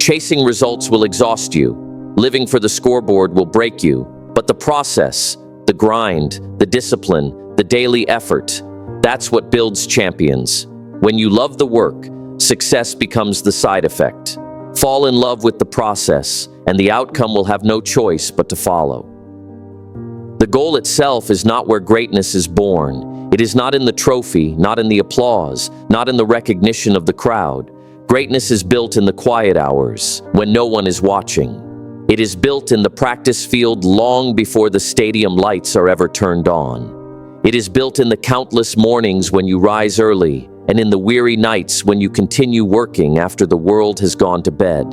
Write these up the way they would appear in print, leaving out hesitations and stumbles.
Chasing results will exhaust you. Living for the scoreboard will break you. But the process, the grind, the discipline, the daily effort, that's what builds champions. When you love the work, success becomes the side effect. Fall in love with the process, and the outcome will have no choice but to follow. The goal itself is not where greatness is born. It is not in the trophy, not in the applause, not in the recognition of the crowd. Greatness is built in the quiet hours, when no one is watching. It is built in the practice field long before the stadium lights are ever turned on. It is built in the countless mornings when you rise early, and in the weary nights when you continue working after the world has gone to bed.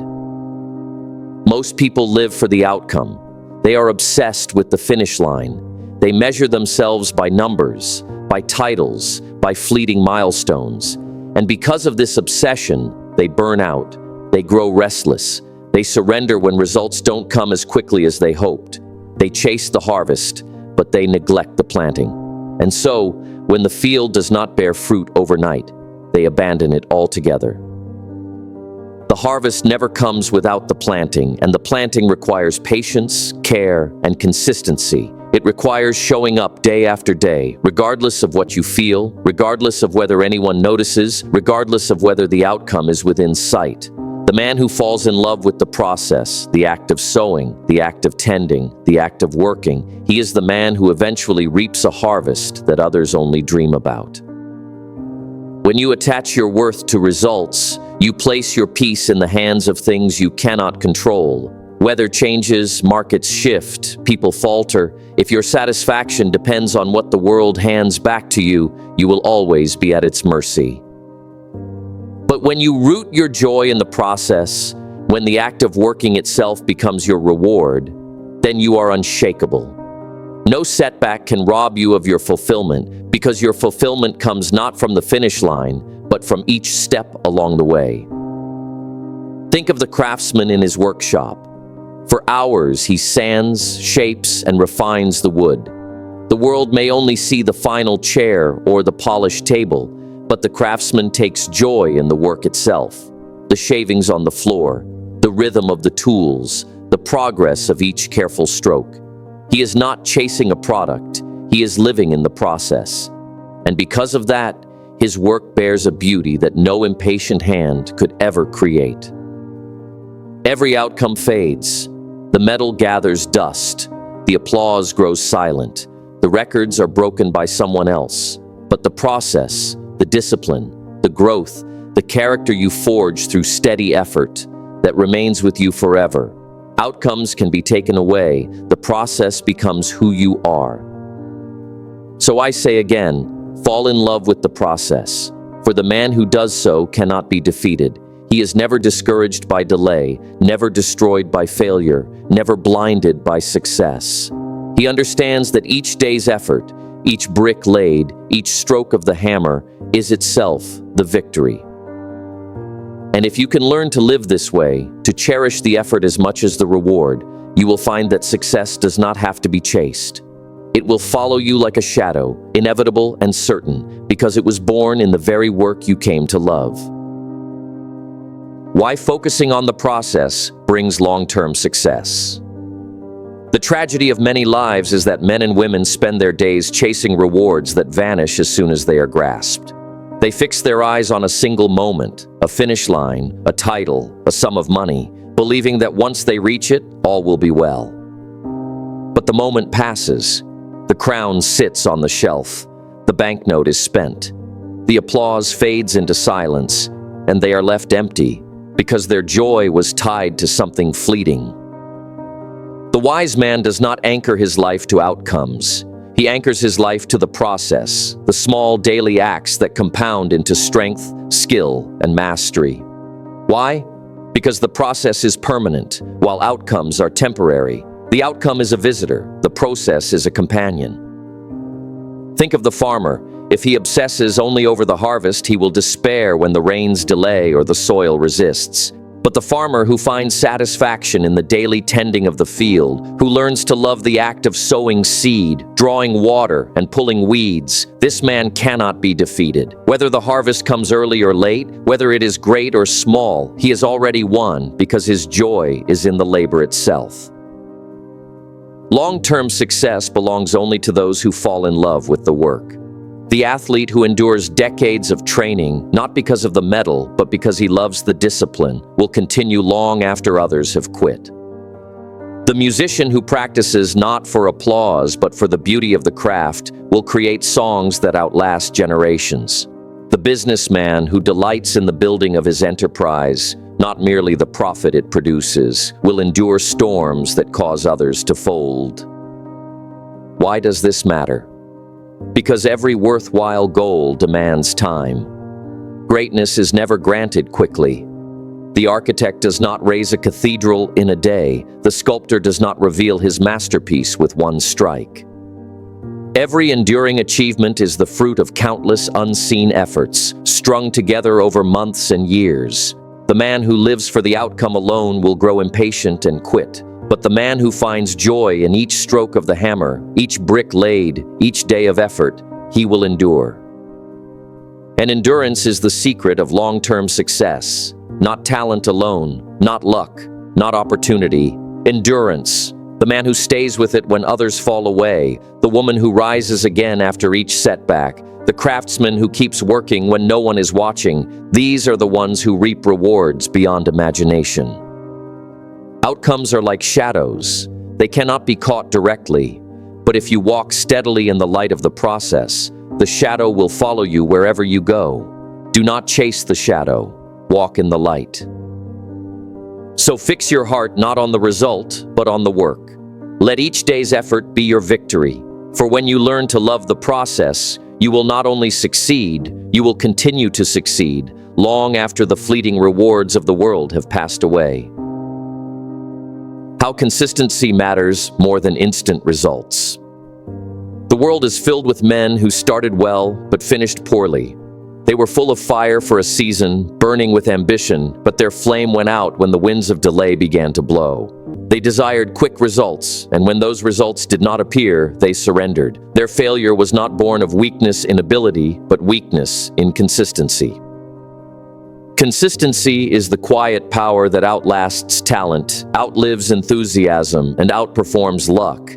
Most people live for the outcome. They are obsessed with the finish line. They measure themselves by numbers, by titles, by fleeting milestones. And because of this obsession, they burn out. They grow restless. They surrender when results don't come as quickly as they hoped. They chase the harvest, but they neglect the planting. And so, when the field does not bear fruit overnight, they abandon it altogether. The harvest never comes without the planting, and the planting requires patience, care, and consistency. It requires showing up day after day, regardless of what you feel, regardless of whether anyone notices, regardless of whether the outcome is within sight. The man who falls in love with the process, the act of sowing, the act of tending, the act of working, he is the man who eventually reaps a harvest that others only dream about. When you attach your worth to results, you place your peace in the hands of things you cannot control. Weather changes, markets shift, people falter. If your satisfaction depends on what the world hands back to you, you will always be at its mercy. But when you root your joy in the process, when the act of working itself becomes your reward, then you are unshakable. No setback can rob you of your fulfillment, because your fulfillment comes not from the finish line, but from each step along the way. Think of the craftsman in his workshop. For hours, he sands, shapes, and refines the wood. The world may only see the final chair or the polished table, but the craftsman takes joy in the work itself, the shavings on the floor, the rhythm of the tools, the progress of each careful stroke. He is not chasing a product, he is living in the process. And because of that, his work bears a beauty that no impatient hand could ever create. Every outcome fades. The medal gathers dust. The applause grows silent. The records are broken by someone else. But the process, the discipline, the growth, the character you forge through steady effort, that remains with you forever. Outcomes can be taken away. The process becomes who you are. So I say again, fall in love with the process. For the man who does so cannot be defeated. He is never discouraged by delay, never destroyed by failure, never blinded by success. He understands that each day's effort, each brick laid, each stroke of the hammer is itself the victory. And if you can learn to live this way, to cherish the effort as much as the reward, you will find that success does not have to be chased. It will follow you like a shadow, inevitable and certain, because it was born in the very work you came to love. Why focusing on the process brings long-term success. The tragedy of many lives is that men and women spend their days chasing rewards that vanish as soon as they are grasped. They fix their eyes on a single moment, a finish line, a title, a sum of money, believing that once they reach it, all will be well. But the moment passes. The crown sits on the shelf. The banknote is spent. The applause fades into silence, and they are left empty because their joy was tied to something fleeting. The wise man does not anchor his life to outcomes. He anchors his life to the process, the small daily acts that compound into strength, skill, and mastery. Why? Because the process is permanent, while outcomes are temporary. The outcome is a visitor, the process is a companion. Think of the farmer. If he obsesses only over the harvest, he will despair when the rains delay or the soil resists. But the farmer who finds satisfaction in the daily tending of the field, who learns to love the act of sowing seed, drawing water, and pulling weeds, this man cannot be defeated. Whether the harvest comes early or late, whether it is great or small, he has already won because his joy is in the labor itself. Long-term success belongs only to those who fall in love with the work. The athlete who endures decades of training, not because of the medal, but because he loves the discipline, will continue long after others have quit. The musician who practices not for applause, but for the beauty of the craft, will create songs that outlast generations. The businessman who delights in the building of his enterprise, not merely the profit it produces, will endure storms that cause others to fold. Why does this matter? Because every worthwhile goal demands time. Greatness is never granted quickly. The architect does not raise a cathedral in a day. The sculptor does not reveal his masterpiece with one strike. Every enduring achievement is the fruit of countless unseen efforts, strung together over months and years. The man who lives for the outcome alone will grow impatient and quit. But the man who finds joy in each stroke of the hammer, each brick laid, each day of effort, he will endure. And endurance is the secret of long-term success. Not talent alone, not luck, not opportunity. Endurance. The man who stays with it when others fall away. The woman who rises again after each setback. The craftsman who keeps working when no one is watching. These are the ones who reap rewards beyond imagination. Outcomes are like shadows. They cannot be caught directly, but if you walk steadily in the light of the process, the shadow will follow you wherever you go. Do not chase the shadow, walk in the light. So fix your heart not on the result, but on the work. Let each day's effort be your victory, for when you learn to love the process, you will not only succeed, you will continue to succeed, long after the fleeting rewards of the world have passed away. How consistency matters more than instant results. The world is filled with men who started well but finished poorly. They were full of fire for a season, burning with ambition, but their flame went out when the winds of delay began to blow. They desired quick results, and when those results did not appear, they surrendered. Their failure was not born of weakness in ability, but weakness in consistency. Consistency is the quiet power that outlasts talent, outlives enthusiasm, and outperforms luck.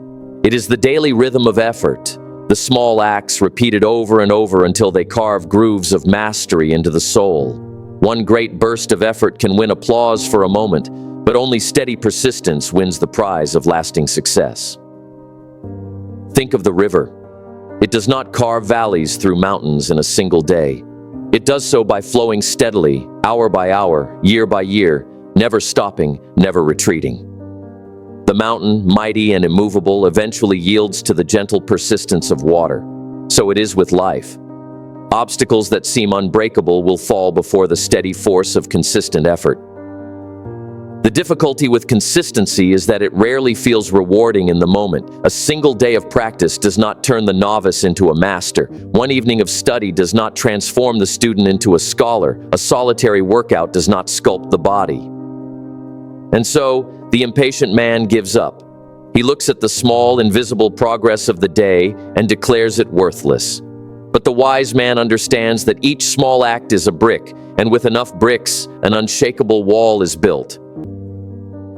It is the daily rhythm of effort, the small acts repeated over and over until they carve grooves of mastery into the soul. One great burst of effort can win applause for a moment, but only steady persistence wins the prize of lasting success. Think of the river. It does not carve valleys through mountains in a single day. It does so by flowing steadily, hour by hour, year by year, never stopping, never retreating. The mountain, mighty and immovable, eventually yields to the gentle persistence of water. So it is with life. Obstacles that seem unbreakable will fall before the steady force of consistent effort. The difficulty with consistency is that it rarely feels rewarding in the moment. A single day of practice does not turn the novice into a master. One evening of study does not transform the student into a scholar. A solitary workout does not sculpt the body. And so, the impatient man gives up. He looks at the small, invisible progress of the day and declares it worthless. But the wise man understands that each small act is a brick, and with enough bricks, an unshakable wall is built.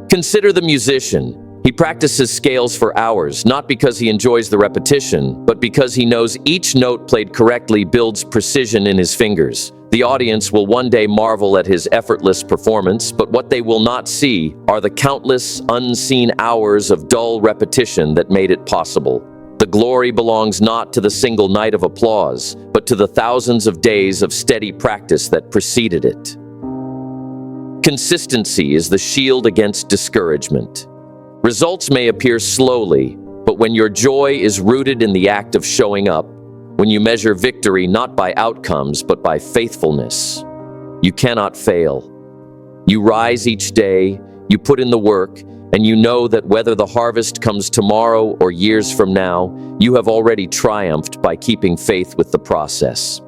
Consider the musician. He practices scales for hours, not because he enjoys the repetition, but because he knows each note played correctly builds precision in his fingers. The audience will one day marvel at his effortless performance, but what they will not see are the countless, unseen hours of dull repetition that made it possible. The glory belongs not to the single night of applause, but to the thousands of days of steady practice that preceded it. Consistency is the shield against discouragement. Results may appear slowly, but when your joy is rooted in the act of showing up, when you measure victory not by outcomes but by faithfulness, you cannot fail. You rise each day, you put in the work, and you know that whether the harvest comes tomorrow or years from now, you have already triumphed by keeping faith with the process.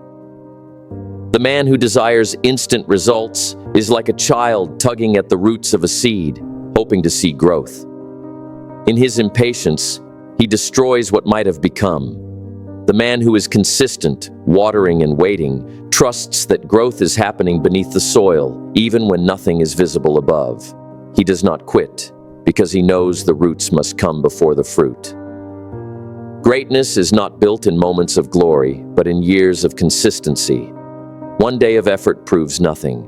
The man who desires instant results is like a child tugging at the roots of a seed, hoping to see growth. In his impatience, he destroys what might have become. The man who is consistent, watering and waiting, trusts that growth is happening beneath the soil, even when nothing is visible above. He does not quit, because he knows the roots must come before the fruit. Greatness is not built in moments of glory, but in years of consistency. One day of effort proves nothing.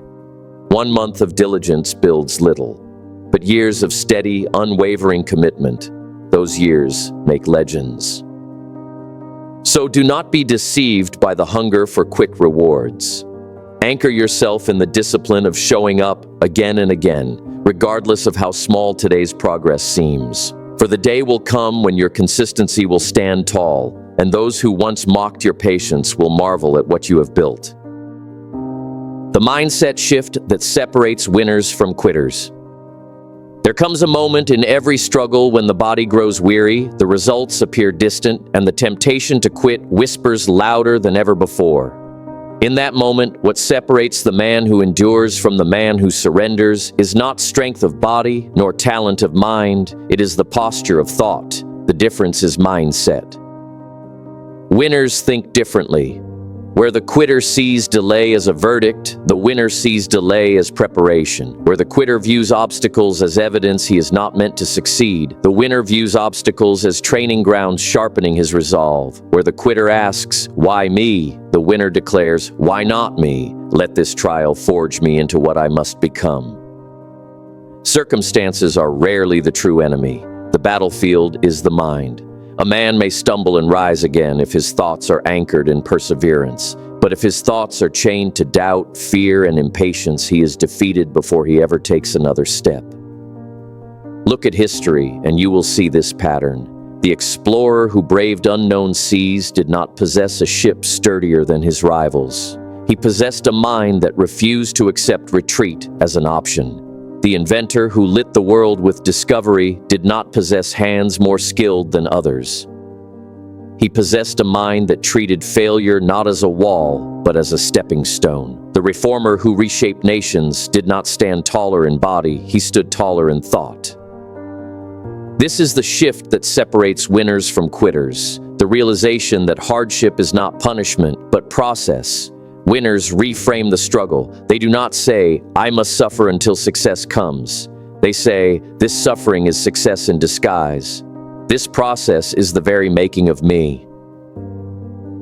1 month of diligence builds little, but years of steady, unwavering commitment, those years make legends. So do not be deceived by the hunger for quick rewards. Anchor yourself in the discipline of showing up again and again, regardless of how small today's progress seems. For the day will come when your consistency will stand tall, and those who once mocked your patience will marvel at what you have built. The mindset shift that separates winners from quitters. There comes a moment in every struggle when the body grows weary, the results appear distant, and the temptation to quit whispers louder than ever before. In that moment, what separates the man who endures from the man who surrenders is not strength of body, nor talent of mind, it is the posture of thought. The difference is mindset. Winners think differently. Where the quitter sees delay as a verdict, the winner sees delay as preparation. Where the quitter views obstacles as evidence he is not meant to succeed, the winner views obstacles as training grounds sharpening his resolve. Where the quitter asks, "Why me?" the winner declares, "Why not me? Let this trial forge me into what I must become." Circumstances are rarely the true enemy. The battlefield is the mind. A man may stumble and rise again if his thoughts are anchored in perseverance. But if his thoughts are chained to doubt, fear, and impatience, he is defeated before he ever takes another step. Look at history, and you will see this pattern. The explorer who braved unknown seas did not possess a ship sturdier than his rivals. He possessed a mind that refused to accept retreat as an option. The inventor who lit the world with discovery did not possess hands more skilled than others. He possessed a mind that treated failure not as a wall, but as a stepping stone. The reformer who reshaped nations did not stand taller in body, he stood taller in thought. This is the shift that separates winners from quitters, the realization that hardship is not punishment, but process. Winners reframe the struggle. They do not say, "I must suffer until success comes." They say, "This suffering is success in disguise. This process is the very making of me."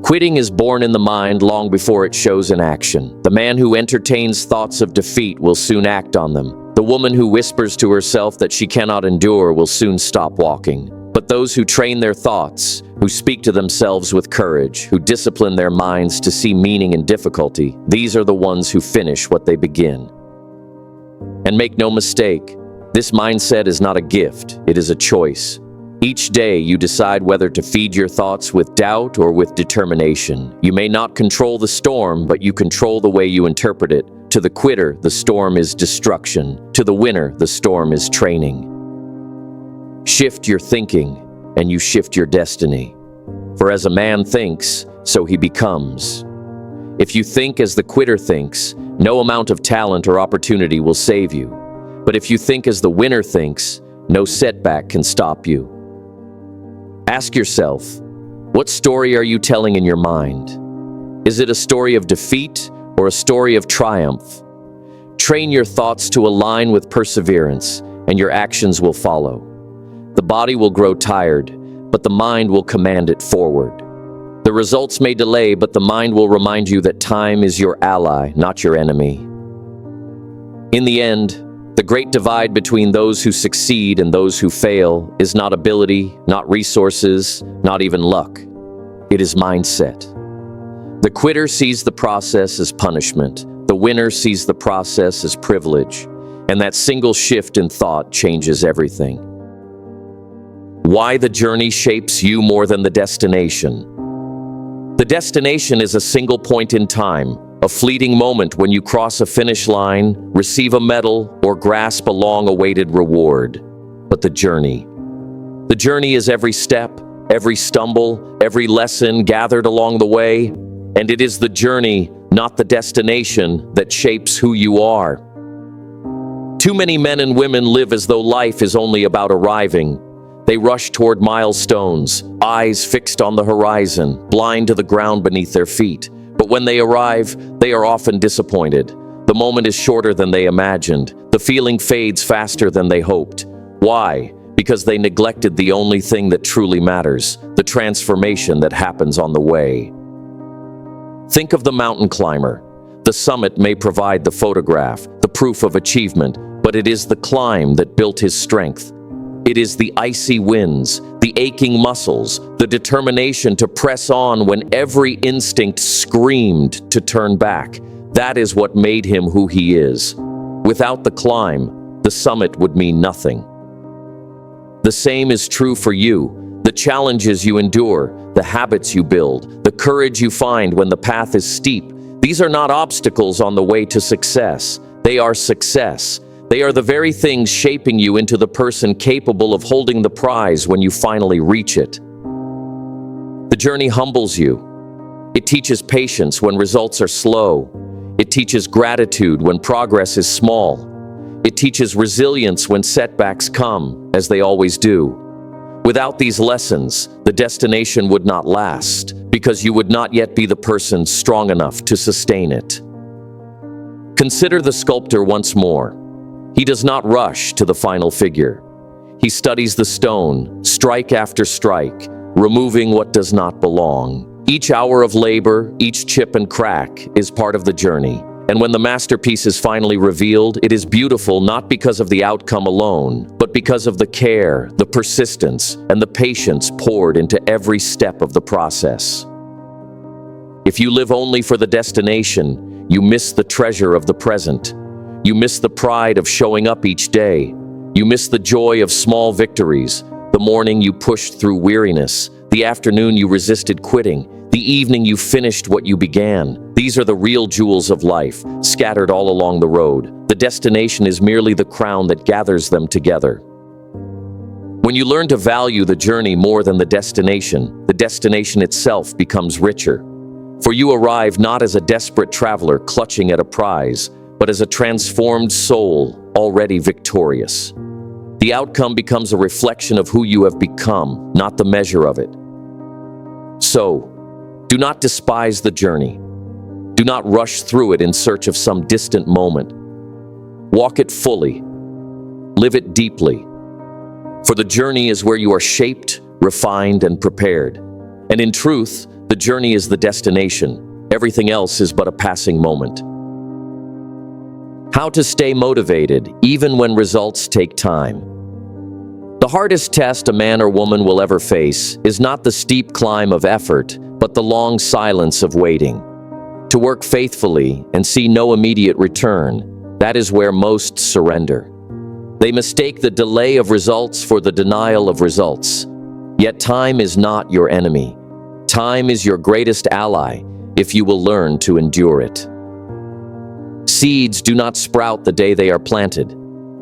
Quitting is born in the mind long before it shows in action. The man who entertains thoughts of defeat will soon act on them. The woman who whispers to herself that she cannot endure will soon stop walking. But those who train their thoughts, who speak to themselves with courage, who discipline their minds to see meaning in difficulty, these are the ones who finish what they begin. And make no mistake, this mindset is not a gift, it is a choice. Each day you decide whether to feed your thoughts with doubt or with determination. You may not control the storm, but you control the way you interpret it. To the quitter, the storm is destruction. To the winner, the storm is training. Shift your thinking, and you shift your destiny. For as a man thinks, so he becomes. If you think as the quitter thinks, no amount of talent or opportunity will save you. But if you think as the winner thinks, no setback can stop you. Ask yourself, what story are you telling in your mind? Is it a story of defeat or a story of triumph? Train your thoughts to align with perseverance, and your actions will follow. The body will grow tired, but the mind will command it forward. The results may delay, but the mind will remind you that time is your ally, not your enemy. In the end, the great divide between those who succeed and those who fail is not ability, not resources, not even luck. It is mindset. The quitter sees the process as punishment. The winner sees the process as privilege. And that single shift in thought changes everything. Why the journey shapes you more than the destination. The destination is a single point in time, a fleeting moment when you cross a finish line, receive a medal, or grasp a long-awaited reward. But the journey is every step, every stumble, every lesson gathered along the way, and it is the journey, not the destination, that shapes who you are. Too many men and women live as though life is only about arriving. They rush toward milestones, eyes fixed on the horizon, blind to the ground beneath their feet. But when they arrive, they are often disappointed. The moment is shorter than they imagined. The feeling fades faster than they hoped. Why? Because they neglected the only thing that truly matters, the transformation that happens on the way. Think of the mountain climber. The summit may provide the photograph, the proof of achievement, but it is the climb that built his strength. It is the icy winds, the aching muscles, the determination to press on when every instinct screamed to turn back. That is what made him who he is. Without the climb, the summit would mean nothing. The same is true for you. The challenges you endure, the habits you build, the courage you find when the path is steep, these are not obstacles on the way to success. They are success. They are the very things shaping you into the person capable of holding the prize when you finally reach it. The journey humbles you. It teaches patience when results are slow. It teaches gratitude when progress is small. It teaches resilience when setbacks come, as they always do. Without these lessons, the destination would not last, because you would not yet be the person strong enough to sustain it. Consider the sculptor once more. He does not rush to the final figure. He studies the stone, strike after strike, removing what does not belong. Each hour of labor, each chip and crack is part of the journey. And when the masterpiece is finally revealed, it is beautiful not because of the outcome alone, but because of the care, the persistence, and the patience poured into every step of the process. If you live only for the destination, you miss the treasure of the present. You miss the pride of showing up each day. You miss the joy of small victories, the morning you pushed through weariness, the afternoon you resisted quitting, the evening you finished what you began. These are the real jewels of life, scattered all along the road. The destination is merely the crown that gathers them together. When you learn to value the journey more than the destination itself becomes richer. For you arrive not as a desperate traveler clutching at a prize, but as a transformed soul already victorious. The outcome becomes a reflection of who you have become, not the measure of it. So, do not despise the journey. Do not rush through it in search of some distant moment. Walk it fully. Live it deeply. For the journey is where you are shaped, refined, and prepared. And in truth, the journey is the destination. Everything else is but a passing moment. How to stay motivated, even when results take time. The hardest test a man or woman will ever face is not the steep climb of effort, but the long silence of waiting. To work faithfully and see no immediate return, that is where most surrender. They mistake the delay of results for the denial of results. Yet time is not your enemy. Time is your greatest ally if you will learn to endure it. Seeds do not sprout the day they are planted.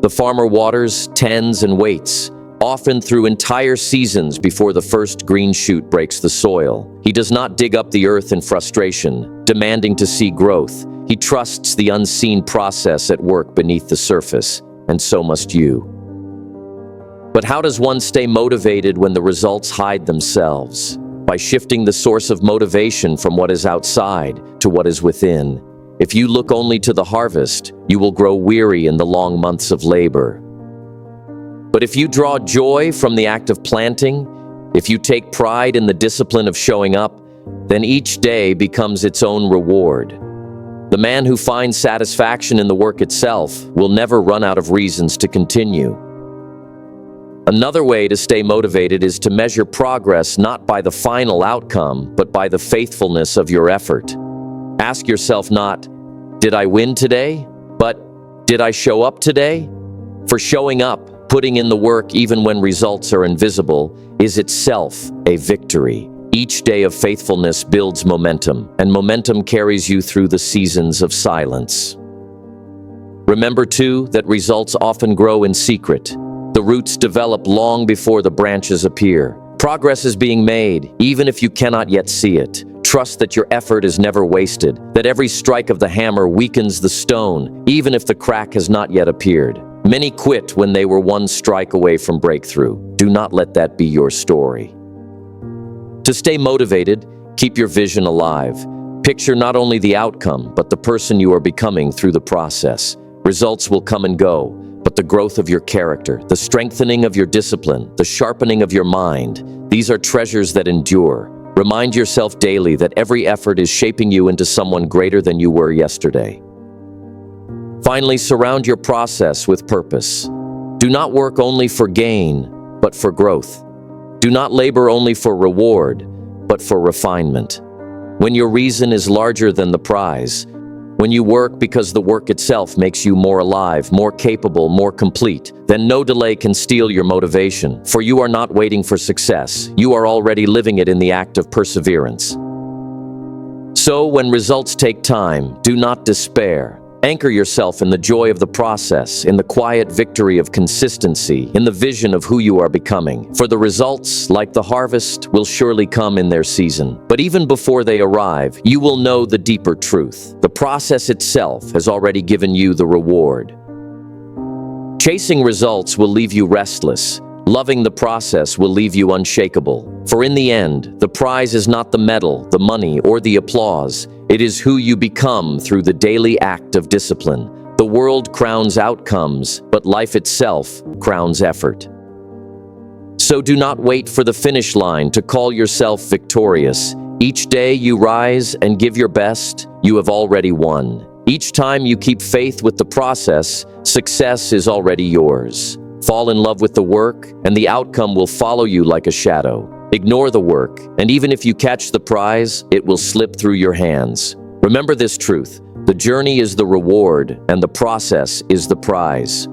The farmer waters, tends, and waits, often through entire seasons before the first green shoot breaks the soil. He does not dig up the earth in frustration, demanding to see growth. He trusts the unseen process at work beneath the surface, and so must you. But how does one stay motivated when the results hide themselves? By shifting the source of motivation from what is outside to what is within. If you look only to the harvest, you will grow weary in the long months of labor. But if you draw joy from the act of planting, if you take pride in the discipline of showing up, then each day becomes its own reward. The man who finds satisfaction in the work itself will never run out of reasons to continue. Another way to stay motivated is to measure progress not by the final outcome, but by the faithfulness of your effort. Ask yourself not, did I win today? But, did I show up today? For showing up, putting in the work even when results are invisible, is itself a victory. Each day of faithfulness builds momentum, and momentum carries you through the seasons of silence. Remember, too, that results often grow in secret. The roots develop long before the branches appear. Progress is being made, even if you cannot yet see it. Trust that your effort is never wasted, that every strike of the hammer weakens the stone, even if the crack has not yet appeared. Many quit when they were one strike away from breakthrough. Do not let that be your story. To stay motivated, keep your vision alive. Picture not only the outcome, but the person you are becoming through the process. Results will come and go, but the growth of your character, the strengthening of your discipline, the sharpening of your mind, these are treasures that endure. Remind yourself daily that every effort is shaping you into someone greater than you were yesterday. Finally, surround your process with purpose. Do not work only for gain, but for growth. Do not labor only for reward, but for refinement. When your reason is larger than the prize, when you work because the work itself makes you more alive, more capable, more complete, then no delay can steal your motivation, for you are not waiting for success. You are already living it in the act of perseverance. So, when results take time, do not despair. Anchor yourself in the joy of the process, in the quiet victory of consistency, in the vision of who you are becoming. For the results, like the harvest, will surely come in their season. But even before they arrive, you will know the deeper truth. The process itself has already given you the reward. Chasing results will leave you restless. Loving the process will leave you unshakable. For in the end, the prize is not the medal, the money, or the applause. It is who you become through the daily act of discipline. The world crowns outcomes, but life itself crowns effort. So do not wait for the finish line to call yourself victorious. Each day you rise and give your best, you have already won. Each time you keep faith with the process, success is already yours. Fall in love with the work, and the outcome will follow you like a shadow. Ignore the work, and even if you catch the prize, it will slip through your hands. Remember this truth: the journey is the reward, and the process is the prize.